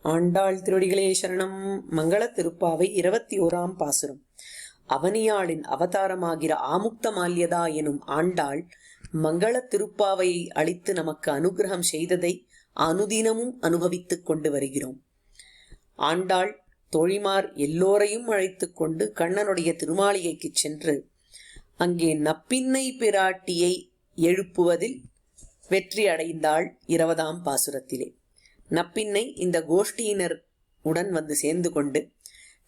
ஆண்டாள் திருவடிகளே சரணம். மங்கள திருப்பாவை 21ஆம் பாசுரம். அவனியாளின் அவதாரமாகிற ஆமுக்த மால்யதா எனும் ஆண்டாள் மங்கள திருப்பாவையை அளித்து நமக்கு அனுகிரகம் செய்ததை அனுதினமும் அனுபவித்துக் கொண்டு வருகிறோம். ஆண்டாள் தோழிமார் எல்லோரையும் அழைத்துக் கொண்டு கண்ணனுடைய திருமாளிகைக்கு சென்று அங்கே நப்பின்னை பிராட்டியை எழுப்புவதில் வெற்றி அடைந்தாள் 20ஆம் பாசுரத்திலே. நப்பின்னை இந்த கோஷ்டியினர் உடன் வந்து சேர்ந்து கொண்டு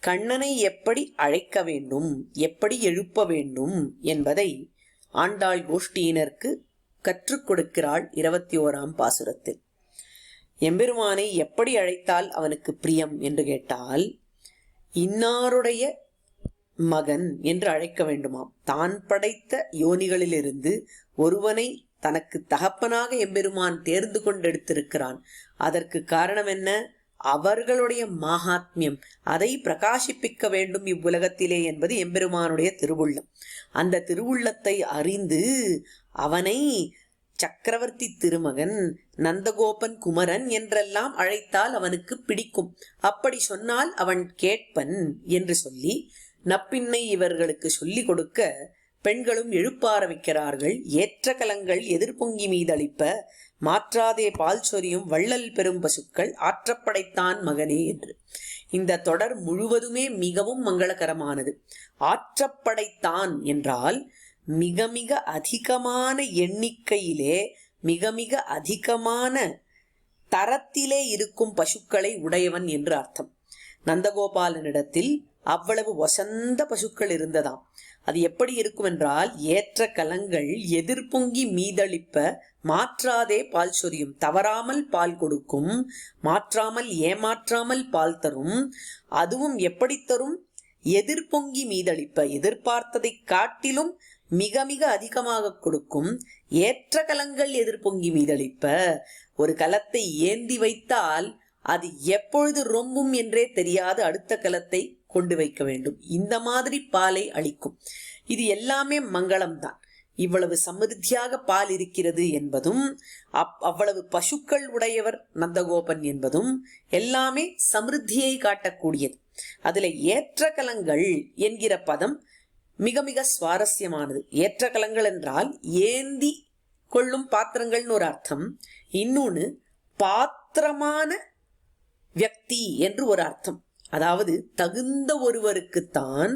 கண்ணனை எப்படி அழைக்க வேண்டும், எப்படி எழுப்ப வேண்டும் என்பதை ஆண்டாள் கோஷ்டியினருக்கு கற்றுக் கொடுக்கிறாள் 21ஆம் பாசுரத்தில். எம்பெருமானை எப்படி அழைத்தால் அவனுக்கு பிரியம் என்று கேட்டால், இன்னாருடைய மகன் என்று அழைக்க வேண்டுமாம். தான் படைத்த யோனிகளிலிருந்து ஒருவனை தனக்கு தகப்பனாக எம்பெருமான் தேர்ந்து கொண்டெடுத்திருக்கிறான். அதற்கு காரணம் என்ன? அவர்களுடைய மகாத்மியம், அதை பிரகாசிப்பிக்க வேண்டும் இவ்வுலகத்திலே என்பது எம்பெருமானுடைய திருவுள்ளம். அந்த திருவுள்ளத்தை அறிந்து அவனை சக்கரவர்த்தி திருமகன், நந்தகோபன் குமரன் என்றெல்லாம் அழைத்தால் அவனுக்கு பிடிக்கும். அப்படி சொன்னால் அவன் கேட்பன் என்று சொல்லி நப்பின்னை இவர்களுக்கு சொல்லிக் கொடுக்க பெண்களும் எழுப்ப ஆரம்பிக்கிறார்கள். ஏற்ற கலங்கள் எதிர்பொங்கி மீதளிப்ப மாற்றாதே பால் சொரியும் வள்ளல் பெரும் பசுக்கள் ஆற்றப்படைத்தான் மகனே என்று. இந்த தொடர் முழுவதுமே மிகவும் மங்களகரமானது. ஆற்றப்படைத்தான் என்றால் மிக மிக அதிகமான எண்ணிக்கையிலே, மிக மிக அதிகமான தரத்திலே இருக்கும் பசுக்களை உடையவன் என்று அர்த்தம். நந்தகோபாலனிடத்தில் அவ்வளவு வசந்த பசுக்கள் இருந்ததாம். அது எப்படி இருக்கும் என்றால், ஏற்ற கலங்கள் எதிர்பொங்கி மீதளிப்ப மாற்றாதே பால் சொரியும், தவறாமல் பால் கொடுக்கும், மாற்றாமல் ஏமாற்றாமல் பால் தரும். அதுவும் எப்படி தரும்? எதிர்பொங்கி மீதளிப்ப, எதிர்பார்த்ததை காட்டிலும் மிக மிக அதிகமாக கொடுக்கும். ஏற்ற கலங்கள் எதிர்பொங்கி மீதளிப்ப, ஒரு கலத்தை ஏந்தி வைத்தால் அது எப்பொழுது ரொம்பும் என்றே தெரியாது அடுத்த கலத்தை கொண்டு வைக்க வேண்டும். இந்த மாதிரி பாலை அளிக்கும். இது எல்லாமே மங்களம்தான். இவ்வளவு சமிருத்தியாக பால் இருக்கிறது என்பதும், அவ்வளவு பசுக்கள் உடையவர் நந்தகோபன் என்பதும் எல்லாமே சமிருத்தியை காட்டக்கூடியது. அதுல ஏற்ற கலங்கள் என்கிற பதம் மிக மிக சுவாரஸ்யமானது. ஏற்ற கலங்கள் என்றால் ஏந்தி கொள்ளும் பாத்திரங்கள்னு ஒரு அர்த்தம். இன்னொன்னு பாத்திரமான வியக்தி என்று ஒரு அர்த்தம். அதாவது தகுந்த ஒருவருக்குத்தான்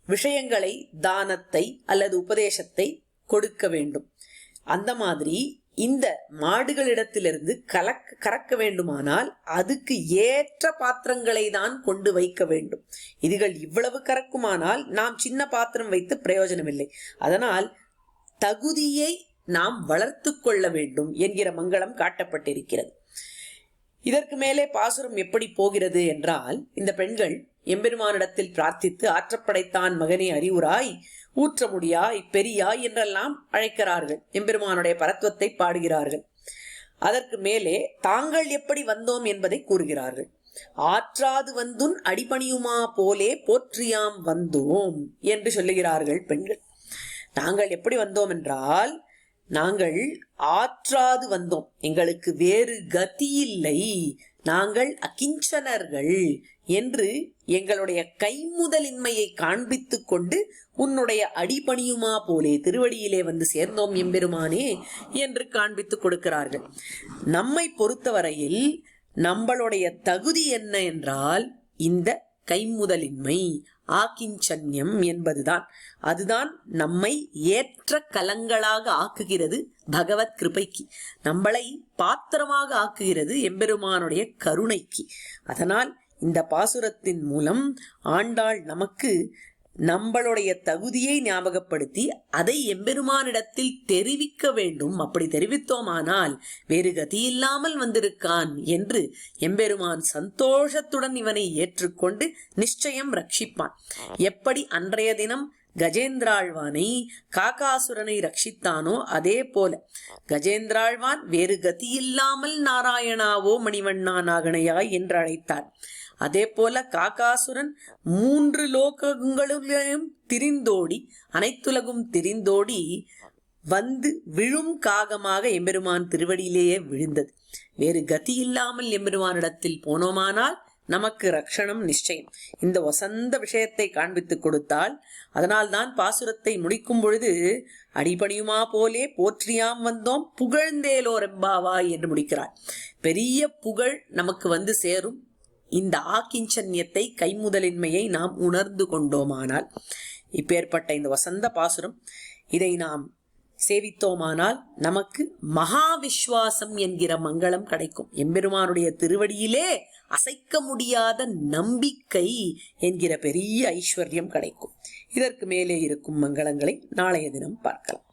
விஷயங்களை, தானத்தை அல்லது உபதேசத்தை கொடுக்க வேண்டும். அந்த மாதிரி இந்த மாடுகளிடத்திலிருந்து கறக்க வேண்டுமானால் அதுக்கு ஏற்ற பாத்திரங்களை தான் கொண்டு வைக்க வேண்டும். இதுகள் இவ்வளவு கறக்குமானால் நாம் சின்ன பாத்திரம் வைத்து பிரயோஜனம் இல்லை. அதனால் தகுதியை நாம் வளர்த்து கொள்ள வேண்டும் என்கிற மங்களம் காட்டப்பட்டிருக்கிறது. இதற்கு மேலே பாசுரம் எப்படி போகிறது என்றால், இந்த பெண்கள் எம்பெருமானிடத்தில் பிரார்த்தித்து ஆற்றப்படைத்தான் மகனே அறிவுராய், ஊற்ற முடியாய், பெரியாய் என்றெல்லாம் அழைக்கிறார்கள். எம்பெருமானுடைய பரத்துவத்தை பாடுகிறார்கள். அதற்கு மேலே தாங்கள் எப்படி வந்தோம் என்பதை கூறுகிறார்கள். ஆற்றாது வந்துன் அடிபணியுமா போலே போற்றியாம் வந்தோம் என்று சொல்லுகிறார்கள் பெண்கள். நாங்கள் எப்படி வந்தோம் என்றால், நாங்கள் ஆற்றாது வந்தோம், எங்களுக்கு வேறு கதி இல்லை, நாங்கள் அகிஞ்சனர்கள் என்று எங்களுடைய கைமுதலின்மையை காண்பித்துக் கொண்டு உன்னுடைய அடிபணியுமா போலே, திருவடியிலே வந்து சேர்ந்தோம் எம்பெருமானே என்று காண்பித்துக் கொடுக்கிறார்கள். நம்மை பொறுத்தவரையில் நம்மளுடைய தகுதி என்ன என்றால் இந்த கைமுதலின்மை, ஆக்கிஞ்சன்யம் என்பதுதான். அதுதான் நம்மை ஏற்ற கலங்களாக ஆக்குகிறது பகவத் கிருபைக்கு, நம்மளை பாத்திரமாக ஆக்குகிறது எம்பெருமானுடைய கருணைக்கு. அதனால் இந்த பாசுரத்தின் மூலம் ஆண்டாள் நமக்கு நம்மளுடைய தகுதியை ஞாபகப்படுத்தி அதை எம்பெருமானிடத்தில் தெரிவிக்க வேண்டும். அப்படி தெரிவித்தோமானால் வேறு கதி இல்லாமல் வந்திருக்கான் என்று எம்பெருமான் சந்தோஷத்துடன் இவனை ஏற்றுக்கொண்டு நிச்சயம் ரட்சிப்பான். எப்படி அன்றைய தினம் கஜேந்திராழ்வானை, காகாசுரனை ரட்சித்தானோ அதே போல கஜேந்திராழ்வான் வேறு கதியில்லாமல் நாராயணாவோ மணிவண்ணா நாகனையாய் என்று அழைத்தார். அதே போல காகாசுரன் 3 லோகங்களிலும் திரிந்தோடி, அனைத்துலகும் திரிந்தோடி வந்து விழும் காகமாக எம்பெருமான் திருவடியிலேயே விழுந்தது. வேறு கதி இல்லாமல் எம்பெருமானிடத்தில் போனோமானால் நமக்கு ரட்சணம் நிச்சயம். இந்த வசந்த விஷயத்தை காண்பித்துக் கொடுத்தால், அதனால்தான் பாசுரத்தை முடிக்கும் பொழுது அடிபணியுமா போலே போற்றியாம் வந்தோம் புகழ்ந்தேலோ ரெம்பாவாய் என்று முடிக்கிறார். பெரிய புகழ் நமக்கு வந்து சேரும் இந்த ஆக்கிஞ்சன்யத்தை, கைமுதலின்மையை நாம் உணர்ந்து கொண்டோமானால். இப்பேற்பட்ட இந்த வசந்த பாசுரம், இதை நாம் சேவித்தோமானால் நமக்கு மகா விஸ்வாசம் என்கிற மங்களம் கிடைக்கும். எம்பெருமானுடைய திருவடியிலே அசைக்க முடியாத நம்பிக்கை என்கிற பெரிய ஐஸ்வர்யம் கிடைக்கும். இதற்கு மேலே இருக்கும் மங்களங்களை நாளைய தினம் பார்க்கலாம்.